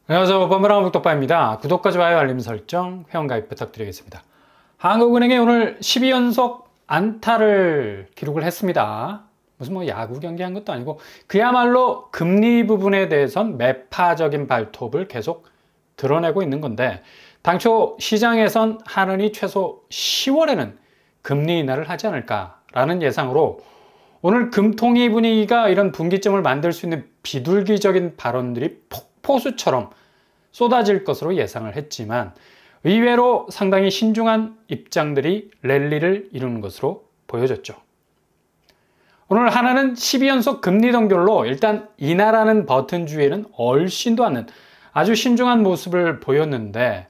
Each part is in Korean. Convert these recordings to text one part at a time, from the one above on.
안녕하세요. 범블랑 북독바입니다. 구독과 좋아요, 알림 설정, 회원가입 부탁드리겠습니다. 한국은행이 오늘 12연속 안타를 기록을 했습니다. 무슨 야구 경기한 것도 아니고 그야말로 금리 부분에 대해선 매파적인 발톱을 계속 드러내고 있는 건데, 당초 시장에선 한은이 최소 10월에는 금리 인하를 하지 않을까라는 예상으로 오늘 금통위 분위기가 이런 분기점을 만들 수 있는 비둘기적인 발언들이 폭포수처럼 쏟아질 것으로 예상을 했지만, 의외로 상당히 신중한 입장들이 랠리를 이루는 것으로 보여졌죠. 오늘 하나는 12연속 금리 동결로 일단 인하라는 버튼 주위에는 얼씬도 않는 아주 신중한 모습을 보였는데,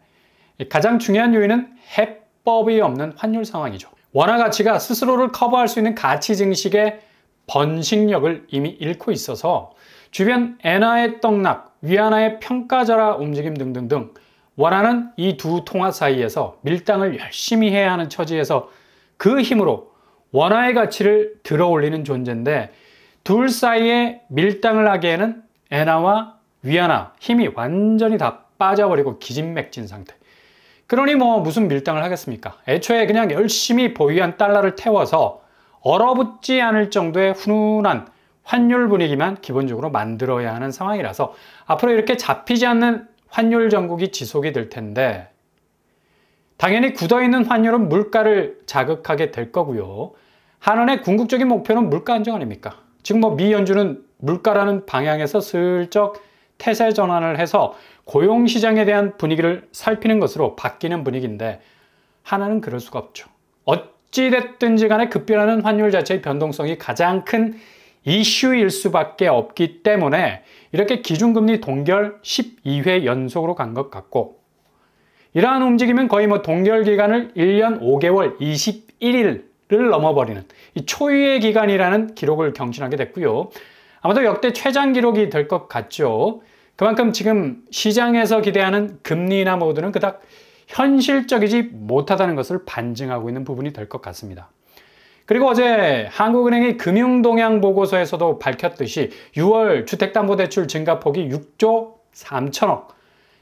가장 중요한 요인은 해법이 없는 환율 상황이죠. 원화 가치가 스스로를 커버할 수 있는 가치 증식의 번식력을 이미 잃고 있어서 주변 엔화의 떡락, 위안화의 평가절하 움직임 등등등 원화는 이 두 통화 사이에서 밀당을 열심히 해야 하는 처지에서 그 힘으로 원화의 가치를 들어올리는 존재인데, 둘 사이에 밀당을 하기에는 엔화와 위안화 힘이 완전히 다 빠져버리고 기진맥진 상태. 그러니 무슨 밀당을 하겠습니까? 애초에 그냥 열심히 보유한 달러를 태워서 얼어붙지 않을 정도의 훈훈한 환율 분위기만 기본적으로 만들어야 하는 상황이라서 앞으로 이렇게 잡히지 않는 환율 정국이 지속이 될 텐데, 당연히 굳어있는 환율은 물가를 자극하게 될 거고요. 한은의 궁극적인 목표는 물가 안정 아닙니까? 지금 미 연준은 물가라는 방향에서 슬쩍 태세 전환을 해서 고용시장에 대한 분위기를 살피는 것으로 바뀌는 분위기인데, 하나는 그럴 수가 없죠. 어찌됐든지 간에 급변하는 환율 자체의 변동성이 가장 큰 이슈일 수밖에 없기 때문에 이렇게 기준금리 동결 12회 연속으로 간 것 같고, 이러한 움직임은 거의 동결 기간을 1년 5개월 21일을 넘어버리는 이 초유의 기간이라는 기록을 경신하게 됐고요. 아마도 역대 최장 기록이 될 것 같죠. 그만큼 지금 시장에서 기대하는 금리 인하 모드는 그닥 현실적이지 못하다는 것을 반증하고 있는 부분이 될 것 같습니다. 그리고 어제 한국은행이 금융동향 보고서에서도 밝혔듯이 6월 주택담보대출 증가폭이 6조 3천억,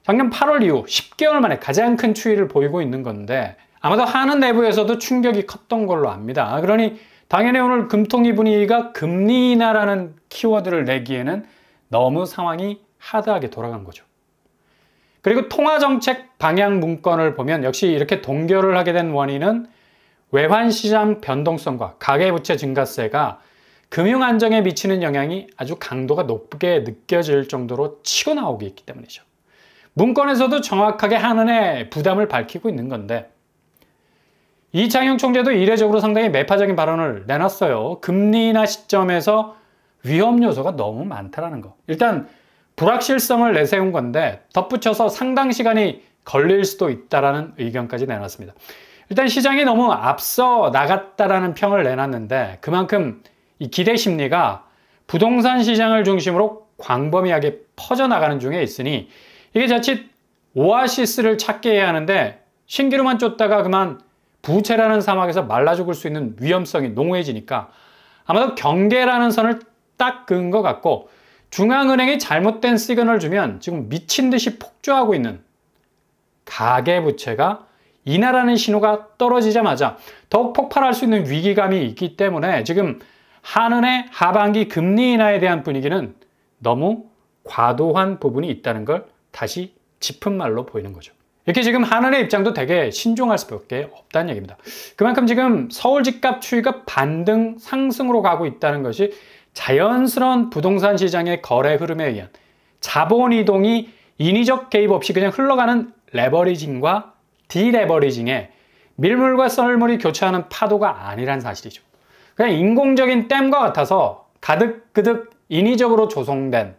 작년 8월 이후 10개월 만에 가장 큰 추이를 보이고 있는 건데, 아마도 한은 내부에서도 충격이 컸던 걸로 압니다. 그러니 당연히 오늘 금통위 분위기가 금리 인하라는 키워드를 내기에는 너무 상황이 하드하게 돌아간 거죠. 그리고 통화정책 방향 문건을 보면 역시 이렇게 동결을 하게 된 원인은 외환시장 변동성과 가계부채 증가세가 금융안정에 미치는 영향이 아주 강도가 높게 느껴질 정도로 치고 나오고 있기 때문이죠. 문건에서도 정확하게 한은의 부담을 밝히고 있는 건데, 이창용 총재도 이례적으로 상당히 매파적인 발언을 내놨어요. 금리 인하 시점에서 위험 요소가 너무 많다라는 거. 일단 불확실성을 내세운 건데 덧붙여서 상당 시간이 걸릴 수도 있다라는 의견까지 내놨습니다. 일단 시장이 너무 앞서 나갔다라는 평을 내놨는데, 그만큼 이 기대 심리가 부동산 시장을 중심으로 광범위하게 퍼져나가는 중에 있으니 이게 자칫 오아시스를 찾게 해야 하는데 신기루만 쫓다가 그만 부채라는 사막에서 말라 죽을 수 있는 위험성이 농후해지니까 아마도 경계라는 선을 딱 그은 것 같고, 중앙은행이 잘못된 시그널을 주면 지금 미친 듯이 폭주하고 있는 가계부채가 인하라는 신호가 떨어지자마자 더욱 폭발할 수 있는 위기감이 있기 때문에 지금 한은의 하반기 금리 인하에 대한 분위기는 너무 과도한 부분이 있다는 걸 다시 짚은 말로 보이는 거죠. 이렇게 지금 한은의 입장도 되게 신중할 수밖에 없다는 얘기입니다. 그만큼 지금 서울 집값 추이가 반등 상승으로 가고 있다는 것이 자연스러운 부동산 시장의 거래 흐름에 의한 자본 이동이 인위적 개입 없이 그냥 흘러가는 레버리징과 디레버리징에 밀물과 썰물이 교차하는 파도가 아니란 사실이죠. 그냥 인공적인 댐과 같아서 가득그득 인위적으로 조성된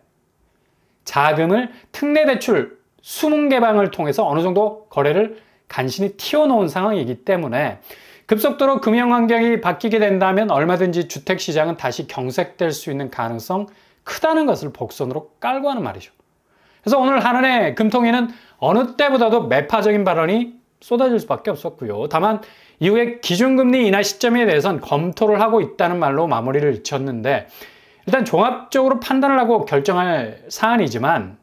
자금을 특례 대출 수문 개방을 통해서 어느 정도 거래를 간신히 튀어놓은 상황이기 때문에 급속도로 금융 환경이 바뀌게 된다면 얼마든지 주택시장은 다시 경색될 수 있는 가능성 크다는 것을 복선으로 깔고 하는 말이죠. 그래서 오늘 한은의 금통위는 어느 때보다도 매파적인 발언이 쏟아질 수밖에 없었고요. 다만 이후에 기준금리 인하 시점에 대해서는 검토를 하고 있다는 말로 마무리를 지었는데, 일단 종합적으로 판단을 하고 결정할 사안이지만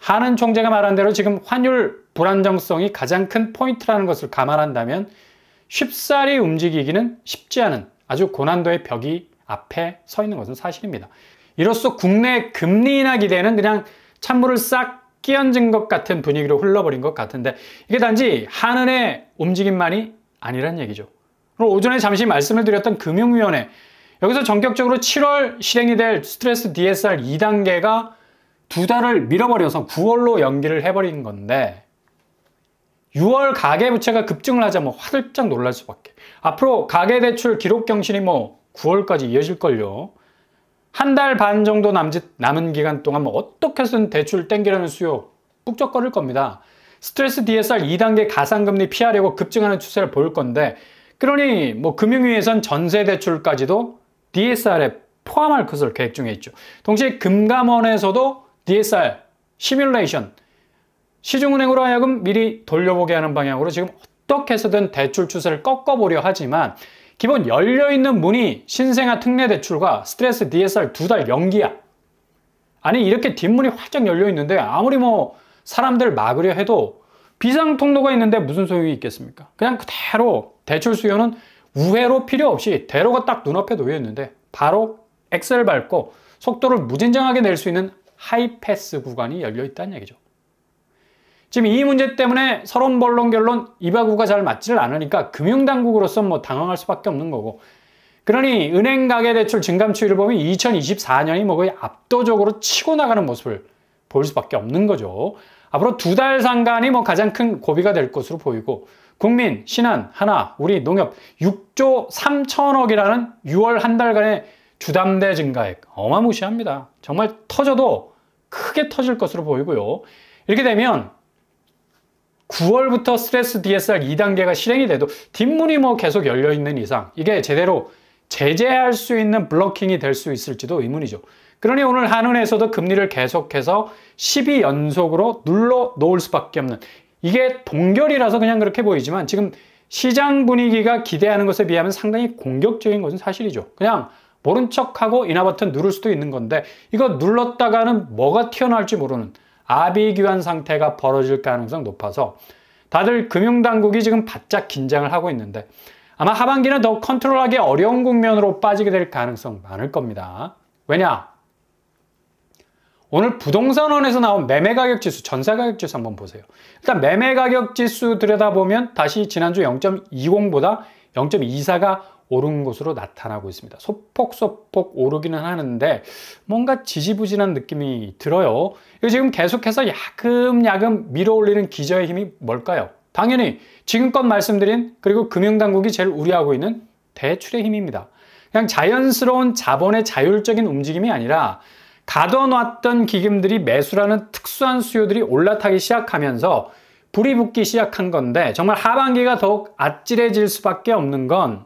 하는 총재가 말한 대로 지금 환율 불안정성이 가장 큰 포인트라는 것을 감안한다면 쉽사리 움직이기는 쉽지 않은 아주 고난도의 벽이 앞에 서 있는 것은 사실입니다. 이로써 국내 금리 인하 기대는 그냥 찬물을 싹 끼얹은 것 같은 분위기로 흘러버린 것 같은데 이게 단지 한은의 움직임만이 아니란 얘기죠. 그리고 오전에 잠시 말씀을 드렸던 금융위원회, 여기서 전격적으로 7월 실행이 될 스트레스 DSR 2단계가 2달을 밀어버려서 9월로 연기를 해버린 건데 6월 가계부채가 급증을 하자 뭐 화들짝 놀랄 수밖에. 앞으로 가계대출 기록경신이 뭐 9월까지 이어질걸요. 한 달 반 정도 남은 기간 동안 뭐 어떻게 해서든 대출 땡기려는 수요 북적거릴 겁니다. 스트레스 DSR 2단계 가상금리 피하려고 급증하는 추세를 보일 건데 그러니 뭐 금융위에선 전세대출까지도 DSR에 포함할 것을 계획 중에 있죠. 동시에 금감원에서도 DSR 시뮬레이션, 시중은행으로 하여금 미리 돌려보게 하는 방향으로 지금 어떻게 해서든 대출 추세를 꺾어보려 하지만 기본 열려있는 문이 신생아 특례대출과 스트레스 DSR 2달 연기야. 아니 이렇게 뒷문이 활짝 열려있는데 아무리 뭐 사람들 막으려 해도 비상 통로가 있는데 무슨 소용이 있겠습니까? 그냥 그대로 대출 수요는 우회로 필요 없이 대로가 딱 눈앞에 놓여 있는데 바로 엑셀 밟고 속도를 무진장하게 낼 수 있는 하이패스 구간이 열려 있다는 얘기죠. 지금 이 문제 때문에 서론 본론 결론 이바구가 잘 맞지를 않으니까 금융당국으로서 뭐 당황할 수밖에 없는 거고, 그러니 은행 가계대출 증감 추이를 보면 2024년이 뭐 거의 압도적으로 치고 나가는 모습을 보일 수밖에 없는 거죠. 앞으로 2달 상간이 뭐 가장 큰 고비가 될 것으로 보이고, 국민, 신한, 하나, 우리 농협 6조 3천억이라는 6월 한 달간의 주담대 증가액 어마무시합니다. 정말 터져도 크게 터질 것으로 보이고요. 이렇게 되면 9월부터 스트레스 DSR 2단계가 실행이 돼도 뒷문이 뭐 계속 열려있는 이상 이게 제대로 제재할 수 있는 블로킹이 될 수 있을지도 의문이죠. 그러니 오늘 한은에서도 금리를 계속해서 12연속으로 눌러 놓을 수밖에 없는, 이게 동결이라서 그냥 그렇게 보이지만 지금 시장 분위기가 기대하는 것에 비하면 상당히 공격적인 것은 사실이죠. 그냥 모른 척하고 인하 버튼 누를 수도 있는 건데 이거 눌렀다가는 뭐가 튀어나올지 모르는 아비규환 상태가 벌어질 가능성이 높아서 다들 금융당국이 지금 바짝 긴장을 하고 있는데 아마 하반기는 더 컨트롤하기 어려운 국면으로 빠지게 될 가능성 많을 겁니다. 왜냐? 오늘 부동산원에서 나온 매매가격지수, 전세가격지수 한번 보세요. 일단 매매가격지수 들여다보면 다시 지난주 0.20보다 0.24가 오른 것으로 나타나고 있습니다. 소폭소폭 오르기는 하는데 뭔가 지지부진한 느낌이 들어요. 이거 지금 계속해서 야금야금 밀어올리는 기저의 힘이 뭘까요? 당연히 지금껏 말씀드린, 그리고 금융당국이 제일 우려하고 있는 대출의 힘입니다. 그냥 자연스러운 자본의 자율적인 움직임이 아니라 가둬놨던 기금들이 매수라는 특수한 수요들이 올라타기 시작하면서 불이 붙기 시작한 건데, 정말 하반기가 더욱 아찔해질 수밖에 없는 건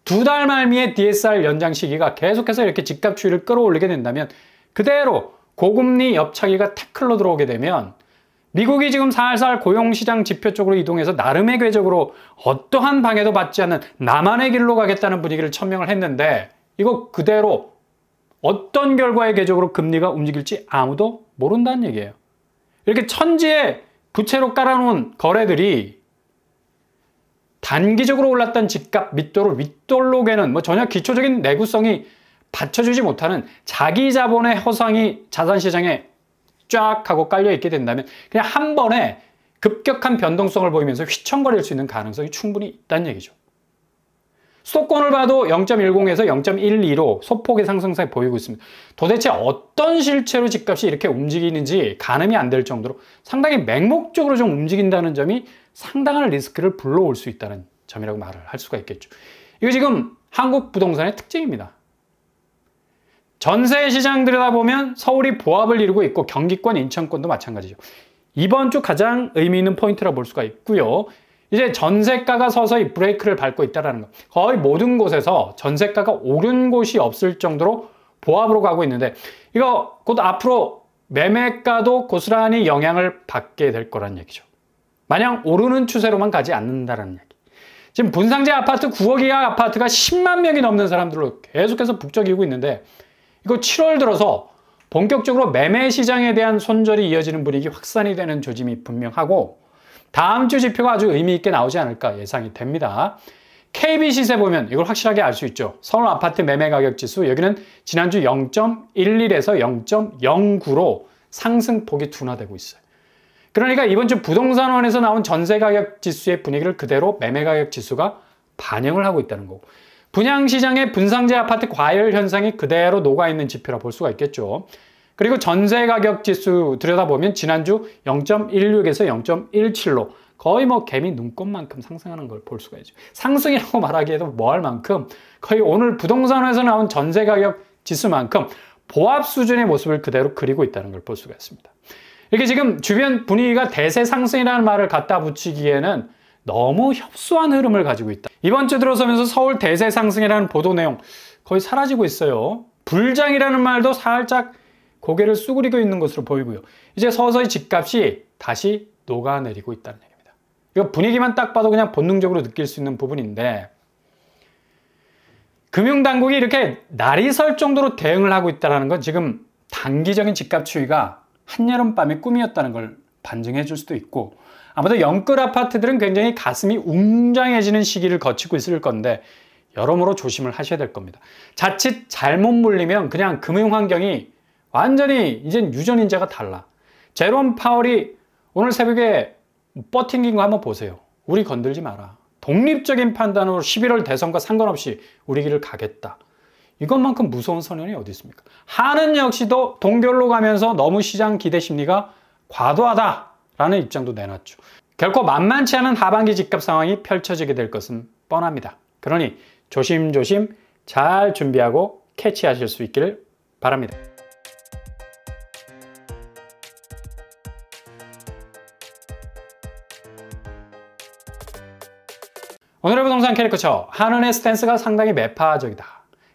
2달 말미에 DSR 연장 시기가 계속해서 이렇게 집값 추이를 끌어올리게 된다면, 그대로 고금리 옆차기가 태클로 들어오게 되면 미국이 지금 살살 고용시장 지표 쪽으로 이동해서 나름의 궤적으로 어떠한 방해도 받지 않는 나만의 길로 가겠다는 분위기를 천명을 했는데, 이거 그대로 어떤 결과의 궤적으로 금리가 움직일지 아무도 모른다는 얘기예요. 이렇게 천지에 부채로 깔아놓은 거래들이 단기적으로 올랐던 집값 밑돌을 윗돌로 개는 뭐 전혀 기초적인 내구성이 받쳐주지 못하는 자기 자본의 허상이 자산시장에 쫙 하고 깔려 있게 된다면 그냥 한 번에 급격한 변동성을 보이면서 휘청거릴 수 있는 가능성이 충분히 있다는 얘기죠. 수도권을 봐도 0.10에서 0.12로 소폭의 상승세 보이고 있습니다. 도대체 어떤 실체로 집값이 이렇게 움직이는지 가늠이 안 될 정도로 상당히 맹목적으로 좀 움직인다는 점이 상당한 리스크를 불러올 수 있다는 점이라고 말을 할 수가 있겠죠. 이거 지금 한국 부동산의 특징입니다. 전세 시장 들여다보면 서울이 보합을 이루고 있고 경기권, 인천권도 마찬가지죠. 이번 주 가장 의미 있는 포인트라 볼 수가 있고요. 이제 전세가가 서서히 브레이크를 밟고 있다는 것. 거의 모든 곳에서 전세가가 오른 곳이 없을 정도로 보합으로 가고 있는데, 이거 곧 앞으로 매매가도 고스란히 영향을 받게 될 거란 얘기죠. 마냥 오르는 추세로만 가지 않는다는 얘기. 지금 분상제 아파트 9억 이하 아파트가 10만 명이 넘는 사람들로 계속해서 북적이고 있는데, 이거 7월 들어서 본격적으로 매매 시장에 대한 손절이 이어지는 분위기 확산이 되는 조짐이 분명하고 다음 주 지표가 아주 의미 있게 나오지 않을까 예상이 됩니다. KB 시세 보면 이걸 확실하게 알 수 있죠. 서울 아파트 매매 가격 지수 여기는 지난주 0.11에서 0.09로 상승폭이 둔화되고 있어요. 그러니까 이번 주 부동산원에서 나온 전세 가격 지수의 분위기를 그대로 매매 가격 지수가 반영을 하고 있다는 거고 분양시장의 분상제 아파트 과열 현상이 그대로 녹아있는 지표라 볼 수가 있겠죠. 그리고 전세 가격 지수 들여다보면 지난주 0.16에서 0.17로 거의 뭐 개미 눈곱만큼 상승하는 걸 볼 수가 있죠. 상승이라고 말하기에도 뭐할 만큼 거의 오늘 부동산에서 나온 전세 가격 지수만큼 보합 수준의 모습을 그대로 그리고 있다는 걸 볼 수가 있습니다. 이게 지금 주변 분위기가 대세 상승이라는 말을 갖다 붙이기에는 너무 협소한 흐름을 가지고 있다. 이번 주 들어서면서 서울 대세 상승이라는 보도 내용 거의 사라지고 있어요. 불장이라는 말도 살짝 고개를 수그리고 있는 것으로 보이고요. 이제 서서히 집값이 다시 녹아내리고 있다는 얘기입니다. 이거 분위기만 딱 봐도 그냥 본능적으로 느낄 수 있는 부분인데 금융당국이 이렇게 날이 설 정도로 대응을 하고 있다는 건 지금 단기적인 집값 추이가 한여름밤의 꿈이었다는 걸 반증해 줄 수도 있고 아무래도 영끌 아파트들은 굉장히 가슴이 웅장해지는 시기를 거치고 있을 건데 여러모로 조심을 하셔야 될 겁니다. 자칫 잘못 물리면 그냥 금융환경이 완전히 이젠 유전인자가 달라. 제롬 파월이 오늘 새벽에 뻗팅긴 거 한번 보세요. 우리 건들지 마라. 독립적인 판단으로 11월 대선과 상관없이 우리 길을 가겠다. 이것만큼 무서운 선언이 어디 있습니까? 한은 역시도 동결로 가면서 너무 시장 기대 심리가 과도하다라는 입장도 내놨죠. 결코 만만치 않은 하반기 집값 상황이 펼쳐지게 될 것은 뻔합니다. 그러니 조심조심 잘 준비하고 캐치하실 수 있기를 바랍니다. 오늘의 부동산 캐리커처 한은의 스탠스가 상당히 매파적이다.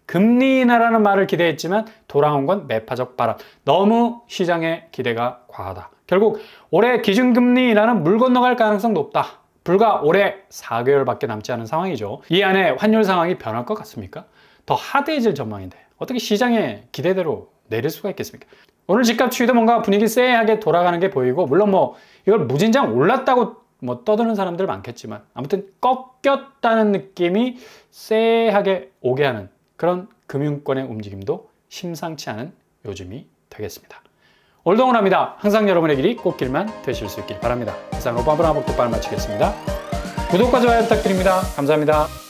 금리 인하라는 말을 기대했지만 돌아온 건 매파적 발언. 너무 시장의 기대가 과하다. 결국 올해 기준금리 인하는 물 건너갈 가능성 높다. 불과 올해 4개월밖에 남지 않은 상황이죠. 이 안에 환율 상황이 변할 것 같습니까? 더 하드해질 전망인데 어떻게 시장의 기대대로 내릴 수가 있겠습니까? 오늘 집값 추이도 뭔가 분위기 쎄하게 돌아가는 게 보이고 물론 뭐 이걸 무진장 올랐다고 뭐 떠드는 사람들 많겠지만 아무튼 꺾였다는 느낌이 쎄하게 오게 하는 그런 금융권의 움직임도 심상치 않은 요즘이 되겠습니다. 올동원합니다. 항상 여러분의 길이 꽃길만 되실 수 있길 바랍니다. 이상 로바브라 복덕발 마치겠습니다. 구독과 좋아요 부탁드립니다. 감사합니다.